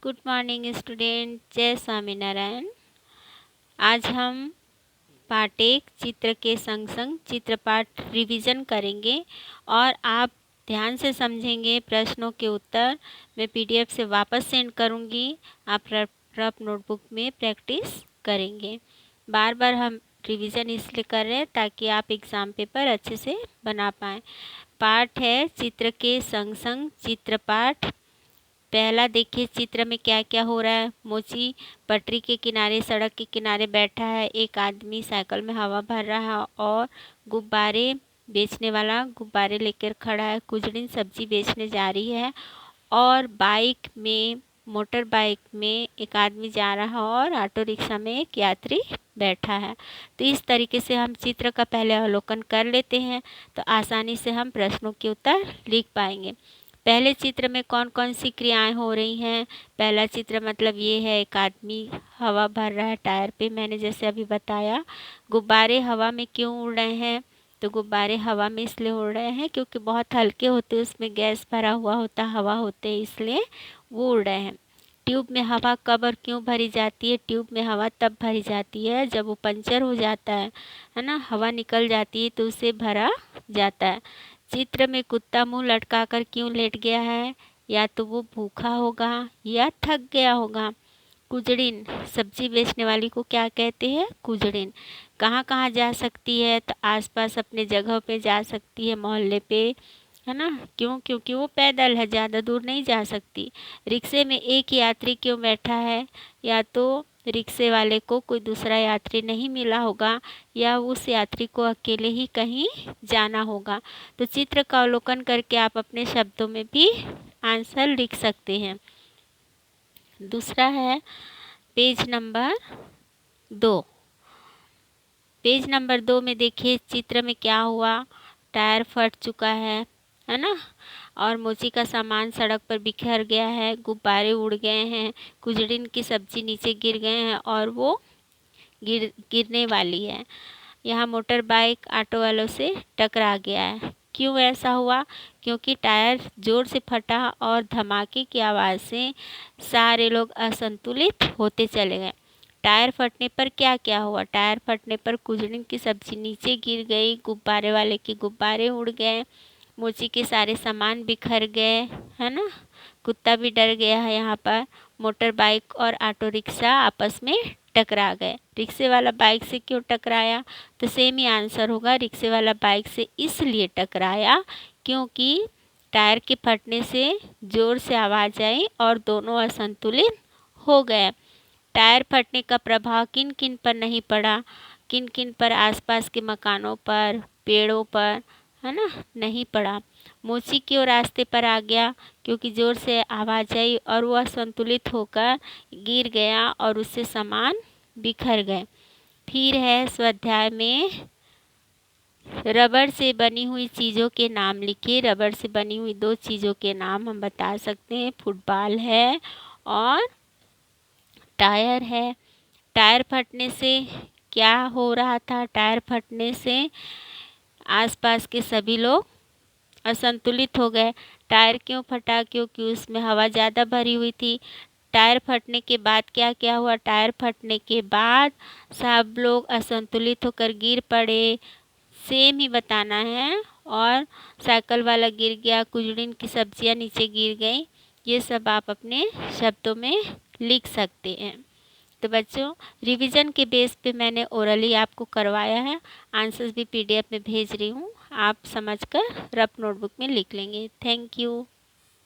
Good morning student, जय स्वामीनारायण। आज हम पाठ 1 चित्र के संग संग चित्रपाठ रिवीजन करेंगे और आप ध्यान से समझेंगे। प्रश्नों के उत्तर मैं पीडीएफ से वापस सेंड करूंगी। आप रफ नोटबुक में प्रैक्टिस करेंगे। बार बार हम रिवीजन इसलिए कर रहे हैं ताकि आप एग्ज़ाम पेपर अच्छे से बना पाएँ। पाठ है चित्र के संग संग चित्रपाठ। पहला देखिए चित्र में क्या क्या हो रहा है। मोची पटरी के किनारे, सड़क के किनारे बैठा है। एक आदमी साइकिल में हवा भर रहा है और गुब्बारे बेचने वाला गुब्बारे लेकर खड़ा है। कुजड़िन सब्जी बेचने जा रही है और मोटर बाइक में एक आदमी जा रहा है और ऑटो रिक्शा में एक यात्री बैठा है। तो इस तरीके से हम चित्र का पहले अवलोकन कर लेते हैं तो आसानी से हम प्रश्नों के उत्तर लिख पाएंगे। पहले चित्र में कौन कौन सी क्रियाएं हो रही हैं। पहला चित्र मतलब ये है, एक आदमी हवा भर रहा है टायर पे। मैंने जैसे अभी बताया गुब्बारे हवा में क्यों उड़ रहे हैं, तो गुब्बारे हवा में इसलिए उड़ रहे हैं क्योंकि बहुत हल्के होते, उसमें गैस भरा हुआ होता, हवा होते, इसलिए वो उड़ रहे हैं। ट्यूब में हवा कब और क्यों भरी जाती है। ट्यूब में हवा तब भरी जाती है जब वो पंचर हो जाता है ना, हवा निकल जाती है तो उसे भरा जाता है। चित्र में कुत्ता मुंह लटकाकर क्यों लेट गया है, या तो वो भूखा होगा या थक गया होगा। कुजड़िन सब्जी बेचने वाली को क्या कहते हैं, कुजड़िन। कहाँ कहाँ जा सकती है, तो आसपास अपने जगह पे जा सकती है, मोहल्ले पे, है ना। क्यों, क्योंकि वो पैदल है, ज़्यादा दूर नहीं जा सकती। रिक्शे में एक यात्री क्यों बैठा है, या तो रिक्शे वाले को कोई दूसरा यात्री नहीं मिला होगा या उस यात्री को अकेले ही कहीं जाना होगा। तो चित्र का अवलोकन करके आप अपने शब्दों में भी आंसर लिख सकते हैं। दूसरा है पेज नंबर 2। पेज नंबर 2 में देखिए चित्र में क्या हुआ। टायर फट चुका है ना, और मोची का सामान सड़क पर बिखर गया है, गुब्बारे उड़ गए हैं, कुजड़िन की सब्जी नीचे गिर गए हैं और वो गिरने वाली है। यहाँ मोटर बाइक ऑटो वालों से टकरा गया है। क्यों ऐसा हुआ, क्योंकि टायर जोर से फटा और धमाके की आवाज़ से सारे लोग असंतुलित होते चले गए। टायर फटने पर क्या क्या हुआ। टायर फटने पर कुजड़िन की सब्जी नीचे गिर गई, गुब्बारे वाले के गुब्बारे उड़ गए, मोची के सारे सामान बिखर गए, है ना। कुत्ता भी डर गया है यहाँ पर। मोटर बाइक और ऑटो रिक्शा आपस में टकरा गए। रिक्शे वाला बाइक से क्यों टकराया, तो सेम ही आंसर होगा। रिक्शे वाला बाइक से इसलिए टकराया क्योंकि टायर के फटने से ज़ोर से आवाज़ आई और दोनों असंतुलित हो गए। टायर फटने का प्रभाव किन किन पर नहीं पड़ा, किन किन पर, आसपास के मकानों पर, पेड़ों पर, है ना, नहीं पड़ा। मोची क्यों रास्ते पर आ गया, क्योंकि ज़ोर से आवाज़ आई और वह असंतुलित होकर गिर गया और उससे सामान बिखर गए। फिर है स्वाध्याय में रबड़ से बनी हुई चीज़ों के नाम लिखिए। रबड़ से बनी हुई 2 चीज़ों के नाम हम बता सकते हैं, फुटबॉल है और टायर है। टायर फटने से क्या हो रहा था, टायर फटने से आसपास के सभी लोग असंतुलित हो गए। टायर क्यों फटा, क्योंकि उसमें हवा ज़्यादा भरी हुई थी। टायर फटने के बाद क्या क्या हुआ, टायर फटने के बाद सब लोग असंतुलित होकर गिर पड़े, सेम ही बताना है। और साइकिल वाला गिर गया, कुजड़िन की सब्जियां नीचे गिर गई, ये सब आप अपने शब्दों में लिख सकते हैं। तो बच्चों रिवीजन के बेस पे मैंने ओरली आपको करवाया है, आंसर्स भी पीडीएफ में भेज रही हूँ, आप समझकर रफ नोटबुक में लिख लेंगे। Thank you.